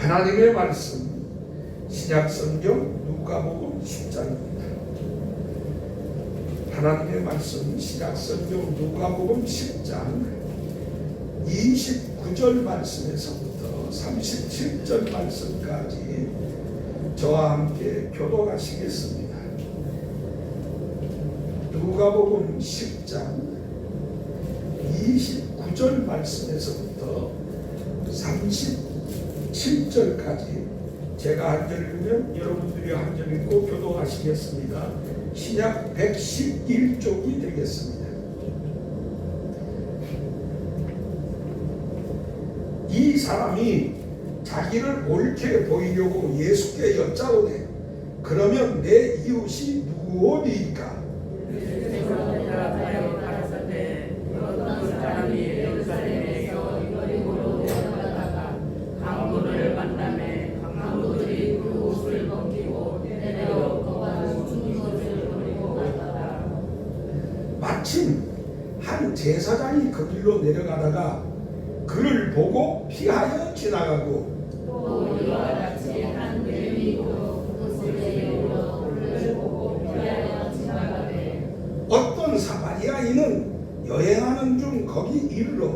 하나님의 말씀 신약성경 누가복음 10장입니다. 하나님의 말씀 신약성경 누가복음 10장 29절 말씀에서부터 37절 말씀까지 저와 함께 교독하시겠습니다. 누가복음 10장 29절 말씀에서부터 37절까지 제가 한 절 읽으면 여러분들이 한 절 읽고 교독하시겠습니다. 신약 111쪽이 되겠습니다. 이 사람이 자기를 옳게 보이려고 예수께 여짜오되 그러면 내 이웃이 누구오니까? 마침 한 제사장이 그 길로 내려가다가 그를 보고 피하여 지나가고 또 이와 같이 한 레위인도 그것을 내려오러 그를 보고 피하여 지나가되 어떤 사마리아인은 여행하는 중 거기 이르러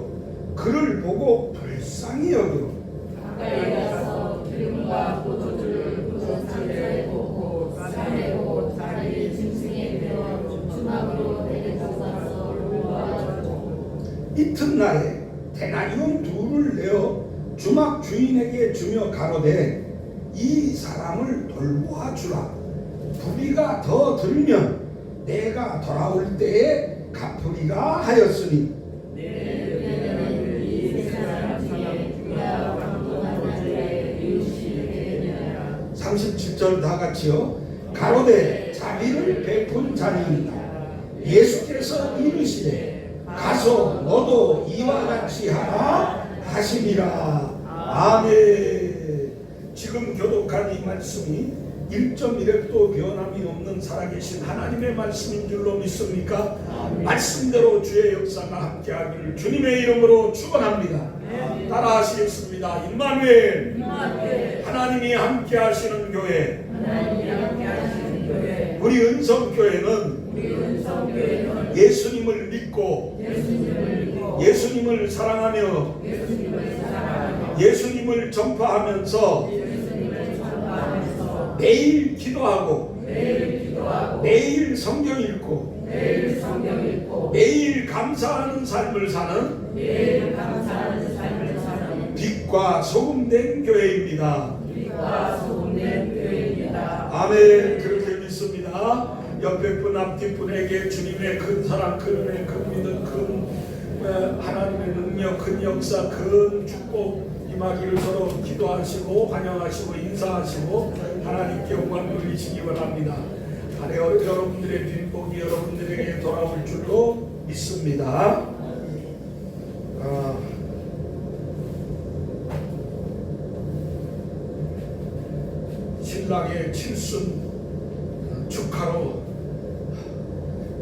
그를 보고 불쌍히 여겨 가까이 가서 기름과 포도주를 묻은 상자에 붓고 싸매고 다리 짐승에 베어 주막으로 데리고 가서 놓아주고 이튿날에 데나리온 둘을 내어 주막 주인에게 주며 가로되 이 사람을 돌보아 주라. 부비가 더 들면 내가 돌아올 때에 갚으리라 하였으니 37절 다 같이요. 가로되 자비를 베푼 자니이다. 예수께서 이르시되 가서 너도 이와 같이 하라 하시니라. 아멘. 지금 교독한 이 말씀이 1.1획도 변함이 없는 살아계신 하나님의 말씀인 줄로 믿습니까? 아멘. 말씀대로 주의 역사가 함께하기를 주님의 이름으로 축원합니다. 따라하시겠습니다. 임마누엘. 하나님이 함께하시는 교회. 우리 은성교회는 예수님을 믿고 예수님을 사랑하며 예수님을 전파하면서 매일 기도하고 매일 성경 읽고 매일 감사하는 삶을 사는 빛과 소금된 교회입니다. 아멘. 그렇게 믿습니다. 옆에 분 앞뒷분에게 주님의 큰 사랑, 큰 은혜, 큰 믿음, 큰 하나님의 능력, 큰 역사, 큰 축복 임하기를 서로 기도하시고 환영하시고 인사하시고 하나님께 영광 돌리시기 바랍니다. 여러분들의 빈복이 여러분들에게 돌아올 줄로 믿습니다. 신랑의 칠순 축하로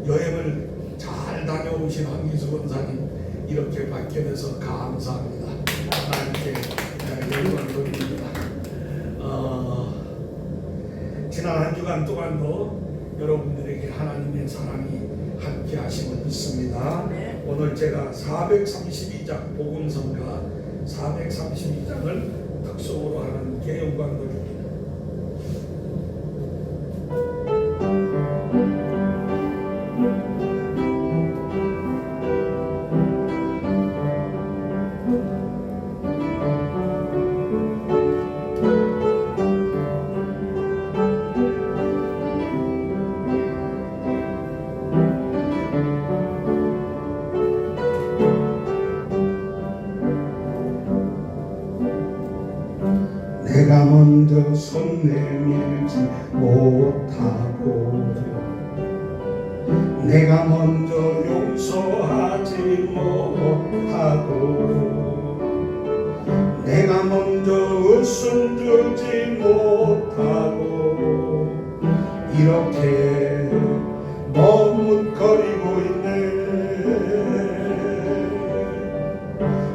여행을 잘 다녀오신 황기수 권사님 이렇게 받게 돼서 감사합니다. 하나님께 영광 돌립니다. 지난 한 주간 동안도 여러분들에게 하나님의 사랑이 함께 하심을 믿습니다. 오늘 제가 432장 복음성가 432장을 특송으로 하나님께 영광 돌립니다. 내가 먼저 손 내밀지 못하고 내가 먼저 용서하지 못하고 내가 먼저 웃음 주지 못하고 이렇게 머뭇거리고 있네.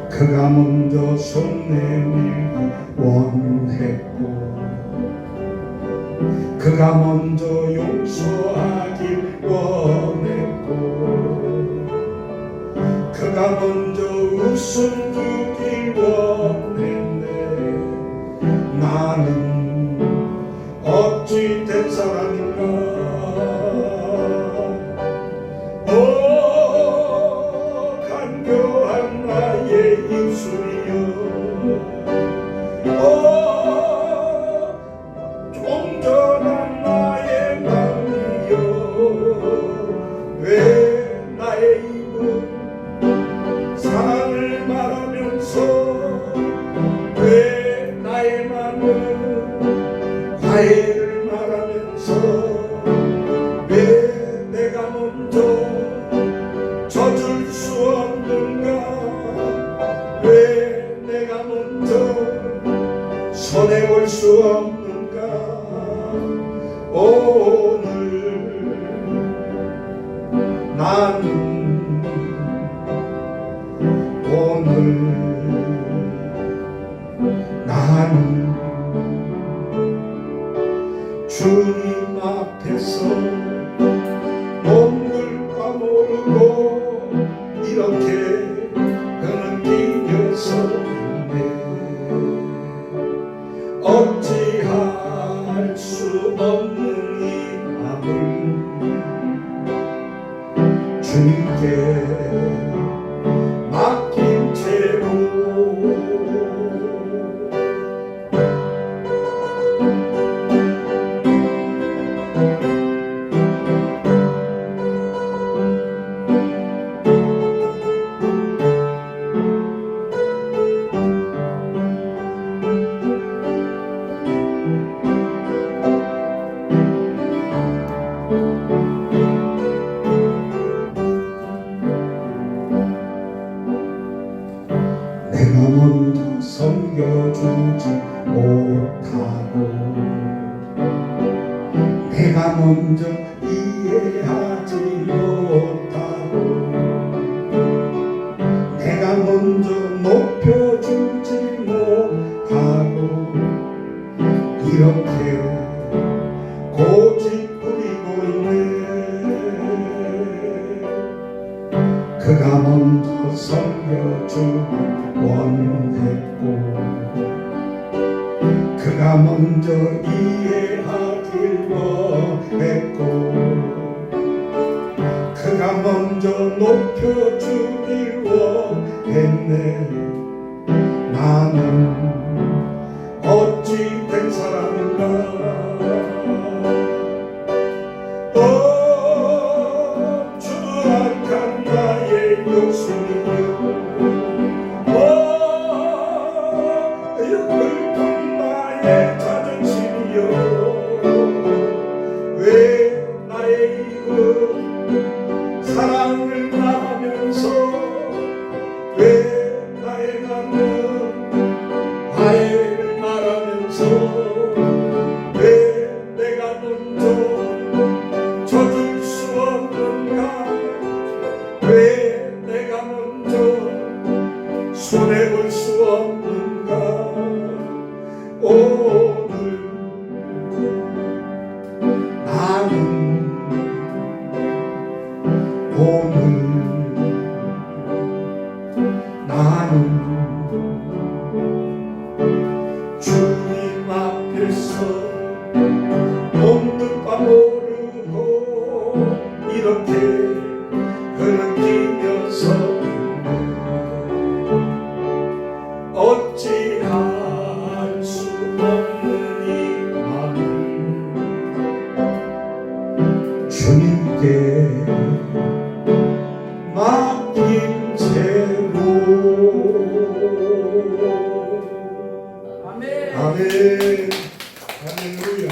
그가 먼저 손 내밀고 원해 그가 먼저 용서하길 원했고 그가 먼저 웃음 주길 원했네. 나는 어찌 된 사람인가. 오 간교한 나의 입술이여, 오 온전한 나의 마음이여, 왜 나의 입은 사랑을 말하면서 왜 나의 마음은 화해를 말하면서 왜 내가 먼저 져줄 수 없는가. 왜 내가 먼저 손해볼 수 없는가. 오늘 나는 주님 앞에서 몸둘 까모르고 이렇게 흐느끼면서 있네. 어찌할 수 없는 이 맘을 주님께 맡긴 채로 내가 먼저 섬겨주지 못하고 내가 먼저 이해하지 못하고 내가 먼저 높여주지 못하고 이렇게 고집 부리고 있네. 그가 먼저 섬겨주고 원했고 그가 먼저 이해하길 원했고 그가 먼저 높여주길 원했네. 나는 어찌 된 사람인가. 추악한 나의 욕심이여, 흙은 나의 자존심이여, 왜 나의 입은 사랑을 말하면서 왜 나의 마음은 화해를 말하면서 왜 내가 먼저 져줄 수 없는가. 왜 내가 먼저 손해볼 수 없는가. 오늘 나는 주님 앞에서 몸둘 바 모르고 이렇게 흐느끼면서 어찌할 수 없는 이 맘을 주님께 맡긴 채로. 아멘. 아멘. 할렐루야.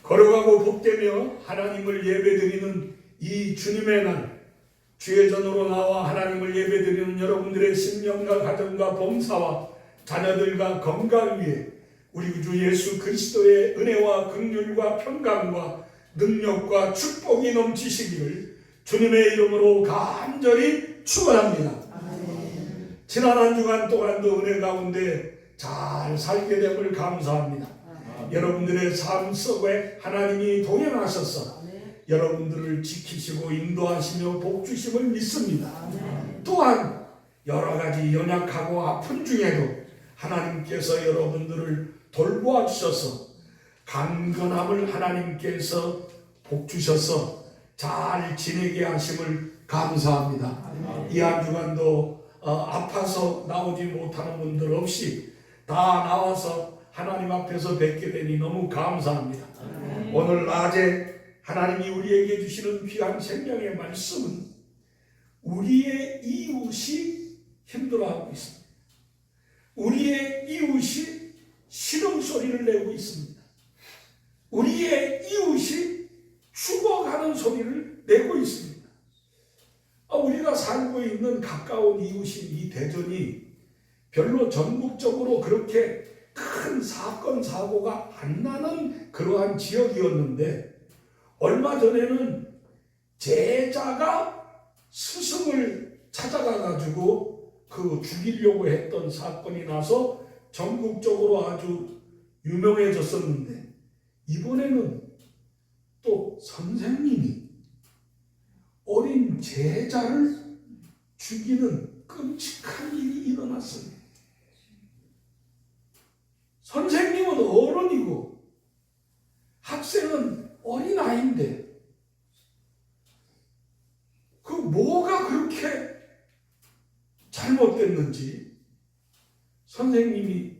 걸어가고 복되며 하나님을 예배드리는 이 주님의 날, 주의 전으로 나와 하나님을 예배드리는 여러분들의 심령과 가정과 범사와 자녀들과 건강 위에 우리 주 예수 그리스도의 은혜와 긍휼과 평강과 능력과 축복이 넘치시기를 주님의 이름으로 간절히 축원합니다. 지난 한 주간 동안도 은혜 가운데 잘 살게 됨을 감사합니다. 여러분들의 삶 속에 하나님이 동행하셔서 여러분들을 지키시고 인도하시며 복주심을 믿습니다. 또한 여러 가지 연약하고 아픈 중에도 하나님께서 여러분들을 돌보아 주셔서 강건함을 하나님께서 복주셔서 잘 지내게 하심을 감사합니다. 이 한 주간도 아파서 나오지 못하는 분들 없이 다 나와서 하나님 앞에서 뵙게 되니 너무 감사합니다. 오늘 낮에 하나님이 우리에게 주시는 귀한 생명의 말씀은 우리의 이웃이 힘들어하고 있습니다. 우리의 이웃이 신음소리를 내고 있습니다. 우리의 이웃이 죽어가는 소리를 내고 있습니다. 우리가 살고 있는 가까운 이웃인 이 대전이 별로 전국적으로 그렇게 큰 사건 사고가 안 나는 그러한 지역이었는데 얼마 전에는 제자가 스승을 찾아가 가지고 그 죽이려고 했던 사건이 나서 전국적으로 아주 유명해졌었는데 이번에는 또 선생님이 어린 제자를 죽이는 끔찍한 일이 일어났습니다. 선생님은 어른이고 학생은 어린아이인데 그 뭐가 그렇게 잘못됐는지 선생님이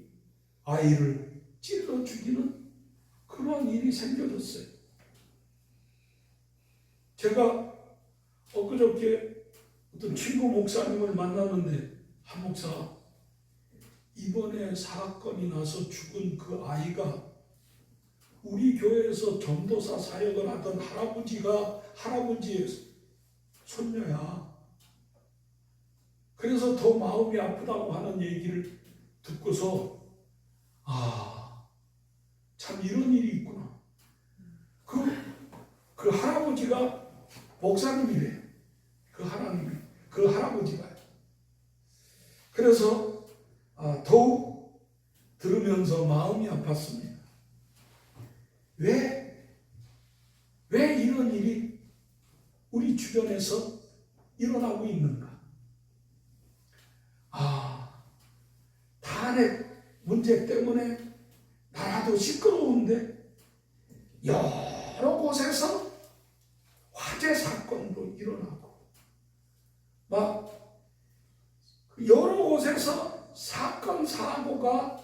아이를 찔러 죽이는 그런 일이 생겨졌어요. 제가 엊그저께 어떤 친구 목사님을 만났는데 한 목사 이번에 사건이 나서 죽은 그 아이가 우리 교회에서 전도사 사역을 하던 할아버지의 손녀야. 그래서 더 마음이 아프다고 하는 얘기를 듣고서 참 이런 일이 있구나. 그 할아버지가 목사님이래. 그 할아버지가. 그래서 더욱 들으면서 마음이 아팠습니다. 왜 이런 일이 우리 주변에서 일어나고 있는가? 탄핵 문제 때문에 나라도 시끄러운데 여러 곳에서 화재 사건도 일어나고 막 여러 곳에서 사건 사고가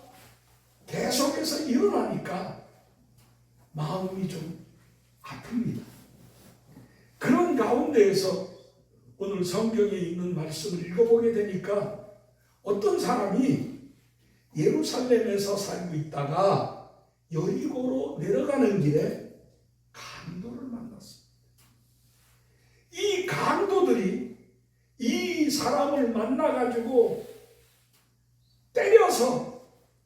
계속해서 일어나니까 마음이 좀 아픕니다. 그런 가운데에서 오늘 성경에 있는 말씀을 읽어보게 되니까 어떤 사람이 예루살렘에서 살고 있다가 여리고로 내려가는 길에 강도를 만났습니다. 이 강도들이 이 사람을 만나가지고 때려서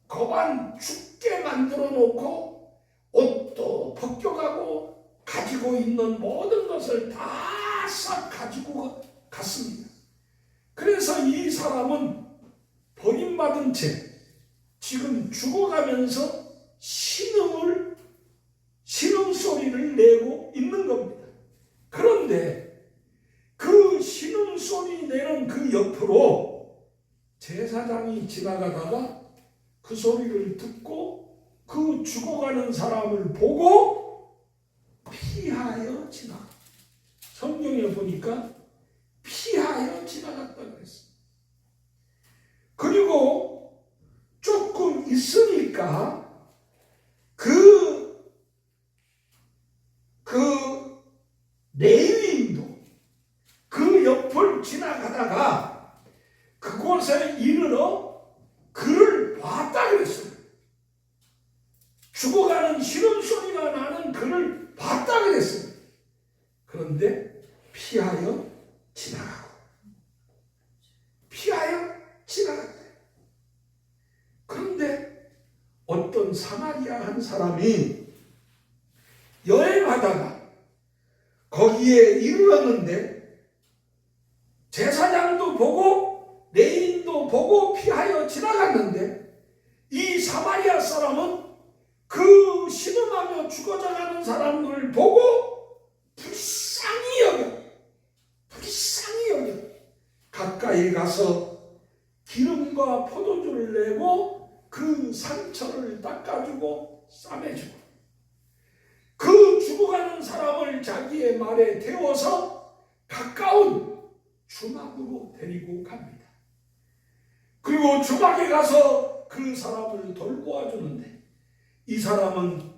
거반 죽게 만들어 놓고 옷도 벗겨가고 가지고 있는 모든 것을 다 싹 가지고 갔습니다. 그래서 이 사람은 버림받은 채 지금 죽어가면서 신음소리를 내고 있는 겁니다. 그런데 그 신음소리 내는 그 옆으로 제사장이 지나가다가 그 소리를 듣고 그 죽어가는 사람을 보고 피하여 지나갔다. 성경에 보니까 피하여 지나갔다 그랬어요. 그리고 조금 있으니까 그 레위인도 그 옆을 지나가다가 그곳에 이르러 그를 봤다 그랬어요. 죽어가는 신음소리가 나는 그를 봤다 그랬어요. 그런데 피하여 지나갔다. 그런데 어떤 사마리아 한 사람이 여행하다가 거기에 이르렀는데 제사장도 보고 레인도 보고 피하여 지나갔는데 이 사마리아 사람은 그 신음하며 죽어져가는 사람을 보고 불쌍히 여겨 가까이 가서 기름과 포도주를 내고 그 상처를 닦아주고 싸매주고 그 죽어가는 사람을 자기의 말에 태워서 가까운 주막으로 데리고 갑니다. 그리고 주막에 가서 그 사람을 돌보아 주는데 이 사람은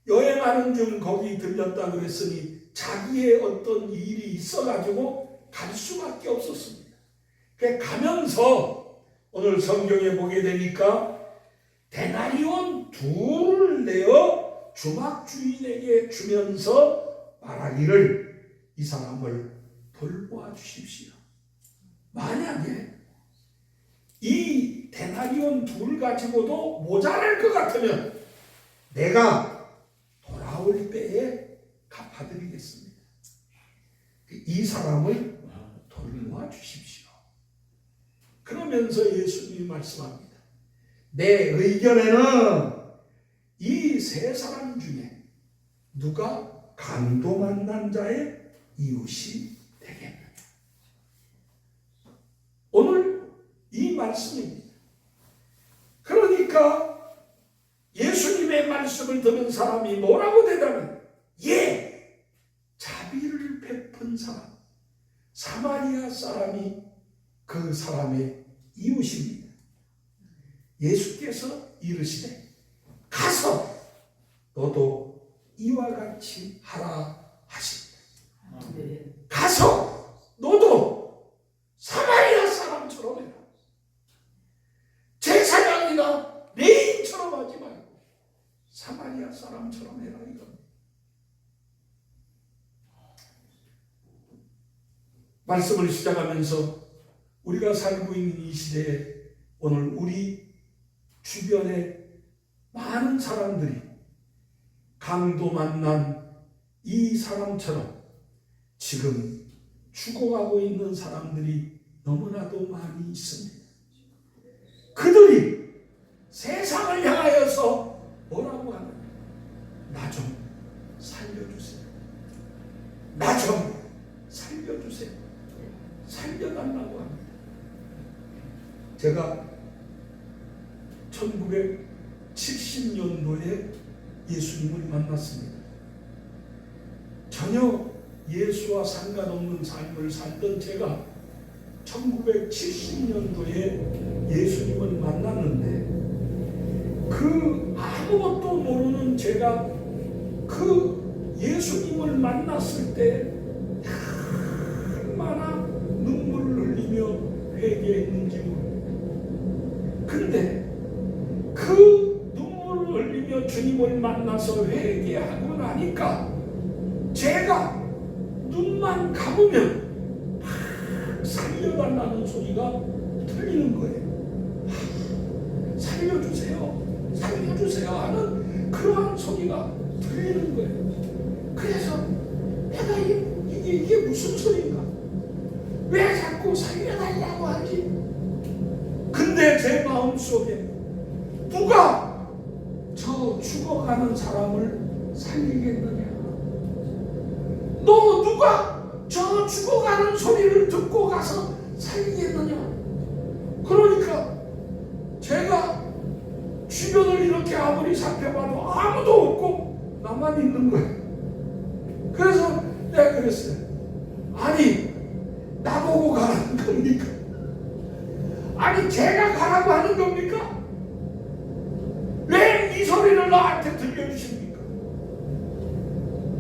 여행하는 중 거기 들렸다 그랬으니 자기의 어떤 일이 있어가지고 갈 수밖에 없었습니다. 가면서 오늘 성경에 보게 되니까 데나리온 둘을 내어 주막 주인에게 주면서 말하기를 이 사람을 돌보아 주십시오. 만약에 이 데나리온 둘 가지고도 모자랄 것 같으면 내가 돌아올 때에 갚아드리겠습니다. 이 사람을 돌보아 주십시오. 그러면서 예수님이 말씀합니다. 내 의견에는 이 세 사람 중에 누가 강도 만난 자의 이웃이 되겠느냐. 오늘 이 말씀입니다. 그러니까 예수님의 말씀을 듣는 사람이 뭐라고 대답해요? 예! 자비를 베푼 사람, 사마리아 사람이 그 사람의 이웃입니다. 예수께서 이르시되 가서 너도 이와 같이 하라 하십니다. 가서 너도 사마리아 사람처럼 해라. 제사장이나 레인처럼 하지 말고 사마리아 사람처럼 해라 이겁니다. 말씀을 시작하면서 우리가 살고 있는 이 시대에 오늘 우리 주변에 많은 사람들이 강도 만난 이 사람처럼 지금 죽어가고 있는 사람들이 너무나도 많이 있습니다. 그들이 세상을 향하여서 뭐라고 하느냐? 나 좀 살려주세요. 나 좀 살려주세요. 살려달라고 합니다. 제가 1970년도에 예수님을 만났습니다. 전혀 예수와 상관없는 삶을 살던 제가 1970년도에 예수님을 만났는데 그 아무것도 모르는 제가 그 예수님을 만났을 때 얼마나 눈물을 흘리며 회개했는지 모릅니다. 근데 그 눈물을 흘리며 주님을 만나서 회개하고 나니까 제가 눈만 감으면 살려달라는 소리가 들리는 거예요. 살려주세요, 살려주세요 하는 그러한 소리가 들리는 거예요. 그래서 내가 이게 무슨 소리인가? 왜 자꾸 살려달라고 하지? 근데 제 마음속에 누가 저 죽어가는 사람을 살리겠느냐? 너 누가 저 죽어가는 소리를 듣고 가서 살리겠느냐? 그러니까 제가 주변을 이렇게 아무리 살펴봐도 아무도 없고 나만 있는 거예요. 그래서 내가 그랬어요. 아니 나보고 가라는 겁니까? 아니 제가 가라고 하는 겁니까? 왜 이 소리를 나한테 들려주십니까?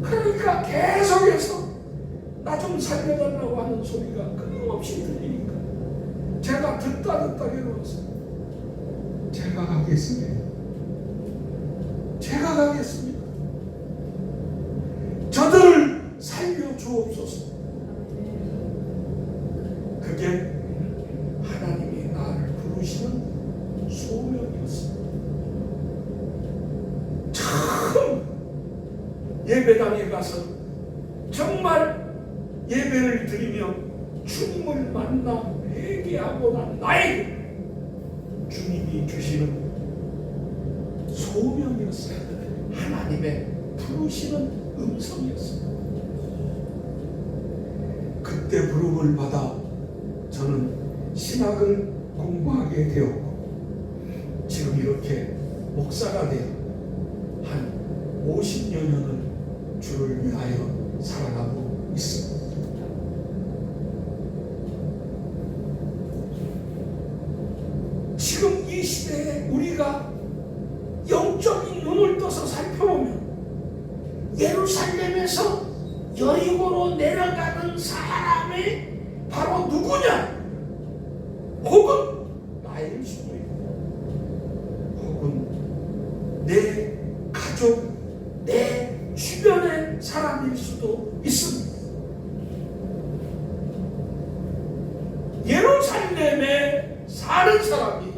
그러니까 계속해서 나 좀 살려달라고 하는 소리가 끊임없이 들리니까 제가 듣다 괴로웠어요. 제가 가겠습니다. 제가 가겠습니다. 저들을 살려주옵소서. 그게 하나님이 나를 부르시는 소명이었습니다. 참 예배당에 가서 정말 예배를 드리며 주님을 만나 회개하고 난 나에게 주님이 주시는 부르시는 음성이었습니다. 그때 부름을 받아 저는 신학을 공부하게 되었고 지금 이렇게 목사가 되어 한 50여 년을 주를 위하여 살아가고 있습니다. 지금 이 시대에 우리가 영적인 눈을 떠서 살펴보면 예루살렘에서 여리고로 내려가는 사람이 바로 누구냐? 혹은 나일 수도 있고 혹은 내 가족, 내 주변의 사람일 수도 있습니다. 예루살렘에 사는 사람이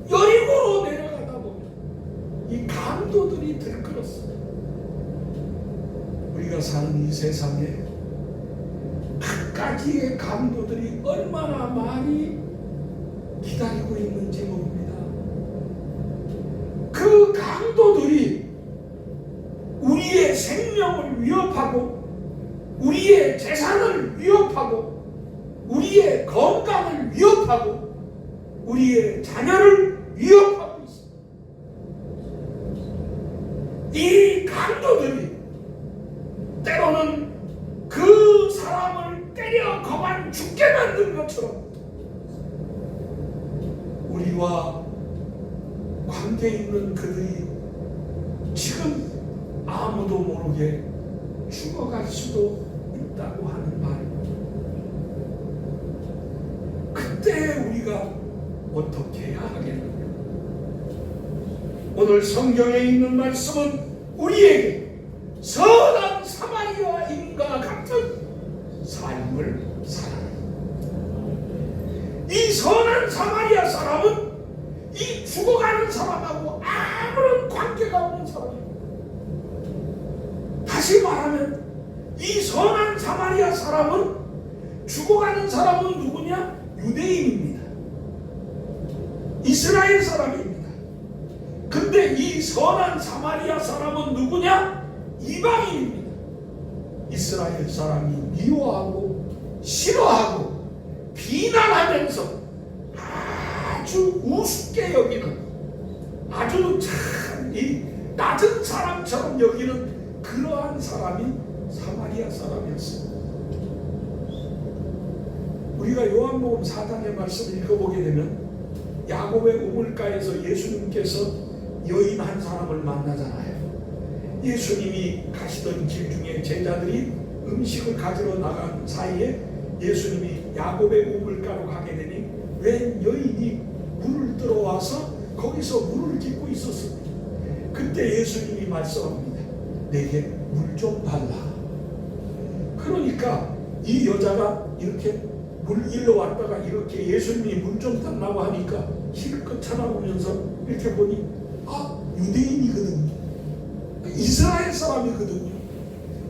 여리고로 내려가다 보면 이 강도들이 들끓었습니다. 우리가 사는 이 세상에 각가지의 강도들이 얼마나 많이 기다리고 있는지 모릅니다. 그 강도들이 우리의 생명을 위협하고 우리의 재산을 위협하고 우리의 건강을 위협하고 우리의 자녀를 위협하고 있습니다. 이 강도들이 때로는 그 사람을 때려 거반 죽게 만든 것처럼 우리와 관계 있는 그들이 지금 아무도 모르게 죽어갈 수도 있다고 하는 말입니다. 그때 우리가 어떻게 해야 하겠는가? 오늘 성경에 있는 말씀은 우리에게 선한 사마리아인과 같은 삶을 살아라. 이 선한 사마리아 사람은 이 죽어가는 사람하고 아무런 관계가 없는 사람입니다. 다시 말하면 이 선한 사마리아 사람은 죽어가는 사람은 누구냐? 유대인입니다. 이스라엘 사람입니다. 근데 이 선한 사마리아 사람은 누구냐? 이방인입니다. 이스라엘 사람이 미워하고 싫어하고 비난하면서 아주 우습게 여기는 아주 참 이 낮은 사람처럼 여기는 그러한 사람이 사마리아 사람이었습니다. 우리가 요한복음 4장의 말씀을 읽어보게 되면 야곱의 우물가에서 예수님께서 여인 한 사람을 만나잖아요. 예수님이 가시던 길 중에 제자들이 음식을 가지러 나간 사이에 예수님이 야곱의 우물가로 가게 되니 웬 여인이 물을 들어와서 거기서 물을 깃고 있었습니다. 그때 예수님이 말씀합니다. 내게 물 좀 달라. 그러니까 이 여자가 이렇게 물 일러 왔다가 이렇게 예수님이 물 좀 달라고 하니까 실컷 쳐다보면서 이렇게 보니 유대인이거든요. 이스라엘 사람이거든요.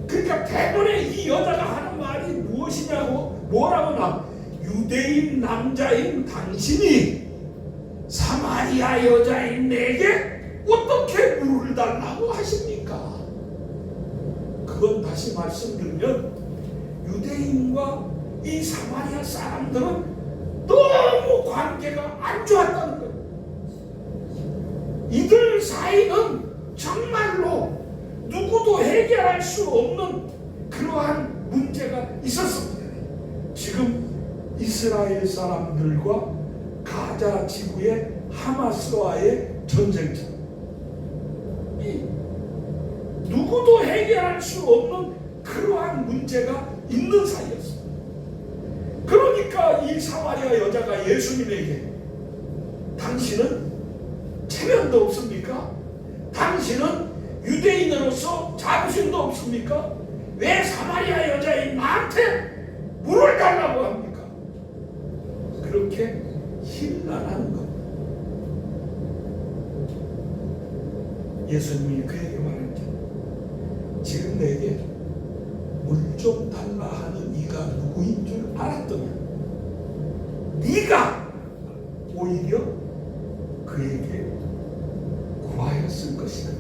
그러니까 대번에 이 여자가 하는 말이 무엇이냐고 뭐라고 나 유대인 남자인 당신이 사마리아 여자인 내게 어떻게 물을 달라고 하십니까? 그건 다시 말씀드리면 유대인과 이 사마리아 사람들은 너무 관계가 안 좋았다는 거예요. 이들 사이는 정말로 누구도 해결할 수 없는 그러한 문제가 있었습니다. 지금 이스라엘 사람들과 가자 지구의 하마스와의 전쟁처럼 누구도 해결할 수 없는 그러한 문제가 있는 사이였습니다. 그러니까 이 사마리아 여자가 예수님에게 당신은 체면도 없습니까? 당신은 유대인으로서 자부심도 없습니까? 왜 사마리아 여자인 나한테 물을 달라고 합니까? 그렇게 힐난하는 겁니다. 예수님이 그에게 말했죠. 지금 내게 물 좀 달라 하는 네가 누구인 줄 알았더냐? 네가 오히려 그에게 구하였을 것이다.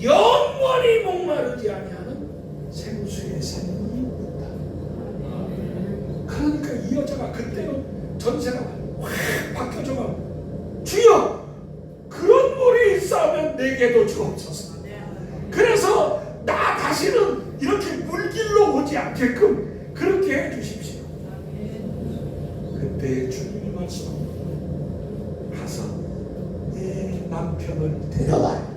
영원히 목마르지 아니하는 생수의 샘이 있다. 그러니까 이 여자가 그때는 전세가 확 바뀌어져가고 주여 그런 물이 있으면 내게도 주옵소서. 그래서 나 다시는 이렇게 물길로 오지 않게끔 그렇게 해주십시오. 그때 주님이 말씀합니다. 가서 내 남편을 데려와라.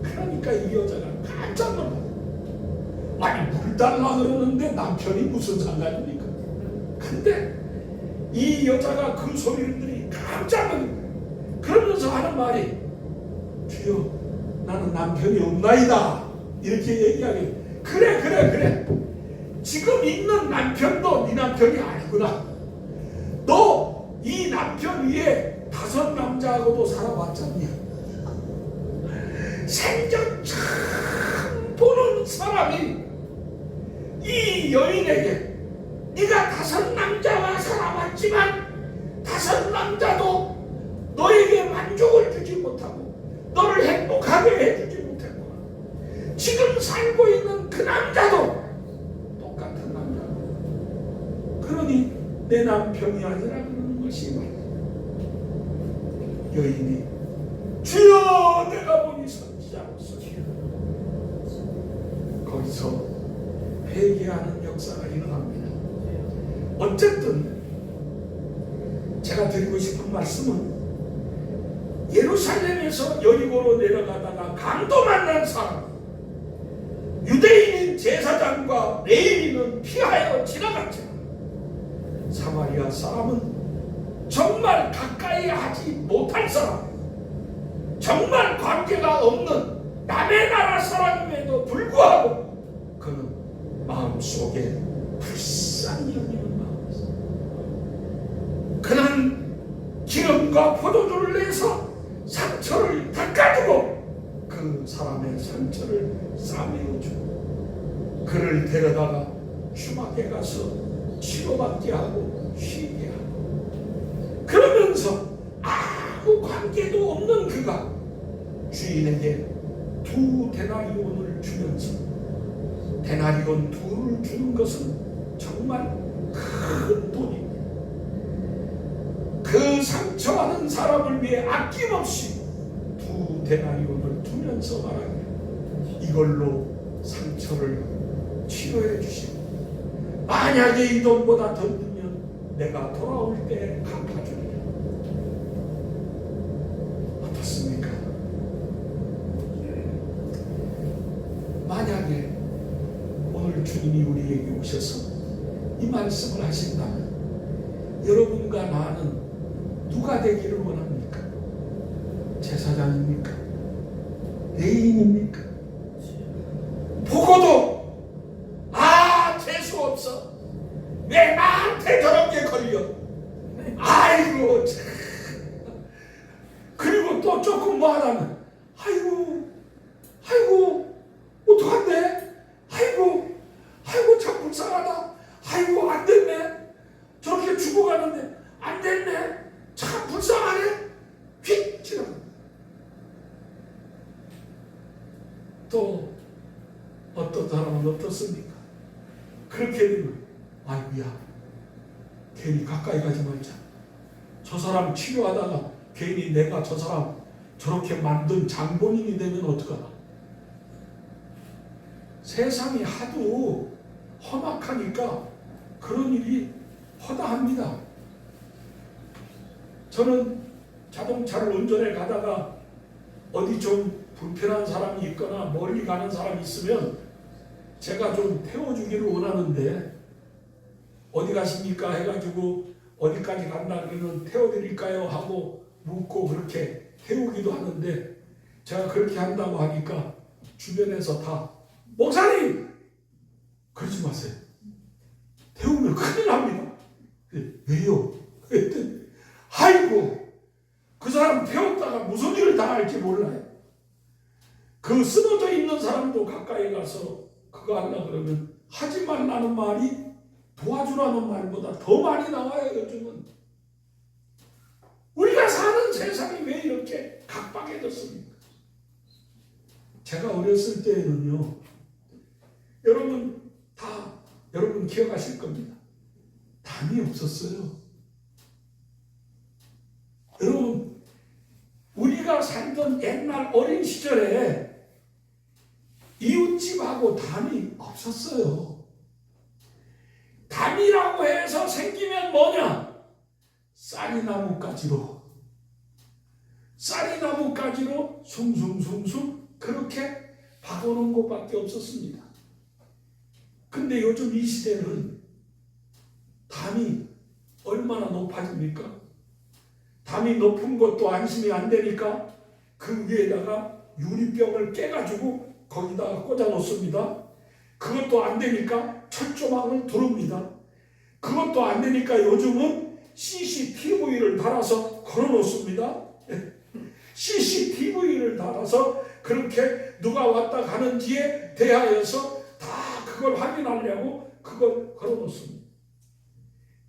그러니까 이 여자가 깜짝 놀랐어요. 아니 물 달라 그러는데 남편이 무슨 상관입니까? 근데 이 여자가 그 소리를 들으니 깜짝 놀랐어요. 그러면서 하는 말이 주여 나는 남편이 없나이다 이렇게 얘기하게. 그래 지금 있는 남편도 네 남편이 아니구나. 너 이 남편 위에 5 남자하고도 살아왔잖냐. 생전 처음 보는 사람이 이 여인에게 네가 5 남자와 살아왔지만 5 남자도 너에게 만족을 주지 못하고 너를 행복하게 해주지 못했구나. 지금 살고 있는 그 남자도 똑같은 남자고. 그러니 내 남편이 아니라 그러는 것이 말이야. 여인이 주여 내가 보니 선지자로서 거기서 회개하는 역사가 일어납니다. 어쨌든 제가 드리고 싶은 말씀은 예루살렘에서 여리고로 내려가다가 강도 만난 사람, 유대인인 제사장과 레위인은 피하여 지나갔지만 사마리아 사람은 정말 가까이 하지 못할 사람, 정말 관계가 없는 남의 나라 사람임에도 불구하고 그는 마음속에 불쌍히 여기는 마음이었습니다. 그는 기름과 포도주를 내서 상처를 닦아주고 그 사람의 상처를 싸매어주고 그를 데려다가 휴막에 가서 치료받게 하고 쉬게 하고 그러면서 아무 관계도 없는 그가 주인에게 2 데나리온을 주면서 데나리온 2를 주는 것은 정말 큰 돈입니다. 그 상처받은 사람을 위해 아낌없이 2 데나리온을 두면서 말합니다. 이걸로 상처를 치료해 주시고 만약에 이 돈보다 더 들면 내가 돌아올 때 갚아주리라. 어떻습니까? 만약에 오늘 주님이 우리에게 오셔서 이 말씀을 하신다면 여러분과 나는 누가 되기를 원합니까? 제사장입니까? 레위인입니까? 보고도 재수 없어. 왜 나한테 저런 게 걸려? 아이고 참. 그리고 또 조금 뭐 하다면 아이고 어떡한데? 아이고 참 불쌍하다. 아이고 안 됐네. 저렇게 죽어가는데 안 됐네. 참 불쌍하네. 휙 지나가. 또 어떤 사람은 어떻습니까? 그렇게 되면 아이고야 괜히 가까이 가지 말자. 저 사람 치료하다가 괜히 내가 저 사람 저렇게 만든 장본인이 되면 어떡하나. 세상이 하도 험악하니까 그런 일이 허다합니다. 저는 자동차를 운전해 가다가 어디 좀 불편한 사람이 있거나 멀리 가는 사람이 있으면 제가 좀 태워주기를 원하는데 어디 가십니까? 해가지고 어디까지 간다 그러면 태워드릴까요? 하고 묻고 그렇게 태우기도 하는데 제가 그렇게 한다고 하니까 주변에서 다 목사님! 그러지 마세요. 태우면 큰일 납니다. 왜요? 그랬더니 아이고 그 사람 태웠다가 무슨 일을 당할지 몰라요. 그 쓰러져 있는 사람도 가까이 가서 그거 하려고 그러면 하지 말라는 말이 도와주라는 말보다 더 많이 나와요. 요즘은 우리가 사는 세상이 왜 이렇게 각박해졌습니까? 제가 어렸을 때에는요, 여러분 기억하실 겁니다. 담이 없었어요. 여러분, 우리가 살던 옛날 어린 시절에 이웃집하고 담이 없었어요. 담이라고 해서 생기면 뭐냐? 쌀이나무 가지로 숭숭숭숭 그렇게 박아놓은 곳밖에 없었습니다. 근데 요즘 이 시대는 담이 얼마나 높아집니까? 담이 높은 것도 안심이 안 되니까 그 위에다가 유리병을 깨가지고 거기다가 꽂아 놓습니다. 그것도 안 되니까 철조망을 두릅니다. 그것도 안 되니까 요즘은 CCTV를 달아서 걸어 놓습니다. CCTV를 달아서 그렇게 누가 왔다 가는지에 대하여서 다 그걸 확인하려고 그걸 걸어 놓습니다.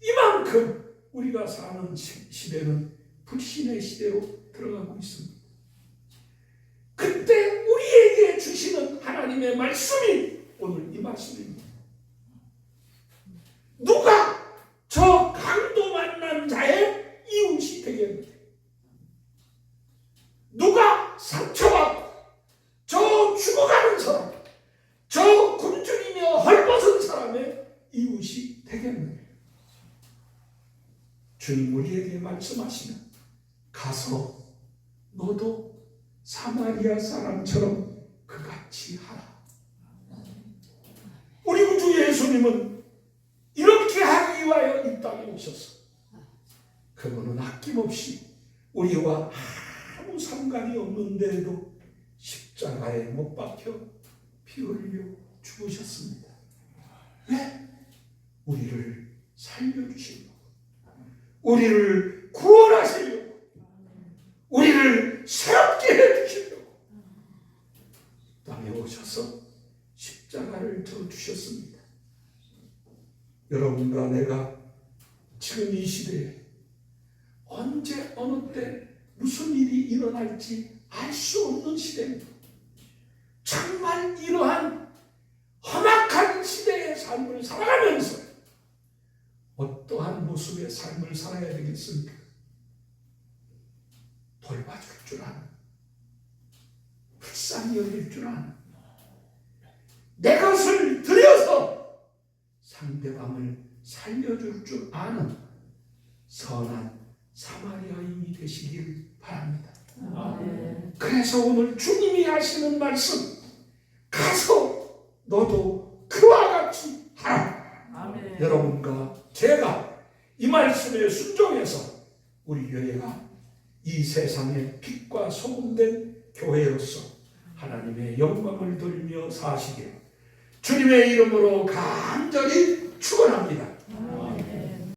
이만큼 우리가 사는 시대는 불신의 시대로 들어가고 있습니다. 그때 우리에게 주시는 하나님의 말씀이 오늘 이 말씀입니다. 누가 저 강도 만난 자의 이웃이 되겠느냐? 누가 상처받고 저 죽어가는 사람, 저 굶주리며 헐벗은 사람의 이웃이 되겠느냐? 주님 우리에게 말씀하시면 가서 너도 사마리아 사람처럼 그같이 하라. 우리 구주 예수님은 이렇게 하기 위하여 이 땅에 오셔서 그분은 아낌없이 우리와 아무 상관이 없는데도 십자가에 못 박혀 피 흘려 죽으셨습니다. 왜? 우리를 살려주시려고, 우리를 구원하시려고, 우리를 새롭게 해주시려고 땅에 오셔서 십자가를 져주셨습니다. 여러분과 내가 지금 이 시대에 언제 어느 때 무슨 일이 일어날지 알 수 없는 시대입니다. 정말 이러한 험악한 시대의 삶을 살아가면서 어떠한 모습의 삶을 살아야 되겠습니까? 돌봐줄 줄 아는, 불쌍히 여길 줄 아는, 내 것을 들여서 상대방을 살려줄 줄 아는 선한 사마리아인이 되시길 바랍니다. 그래서 오늘 주님이 하시는 말씀, 가서 너도 그와 같이 하라. 아멘. 여러분과 제가 이 말씀에 순종해서 우리 교회가 이 세상의 빛과 소금된 교회로서 하나님의 영광을 돌며 사시길 주님의 이름으로 간절히 축원합니다.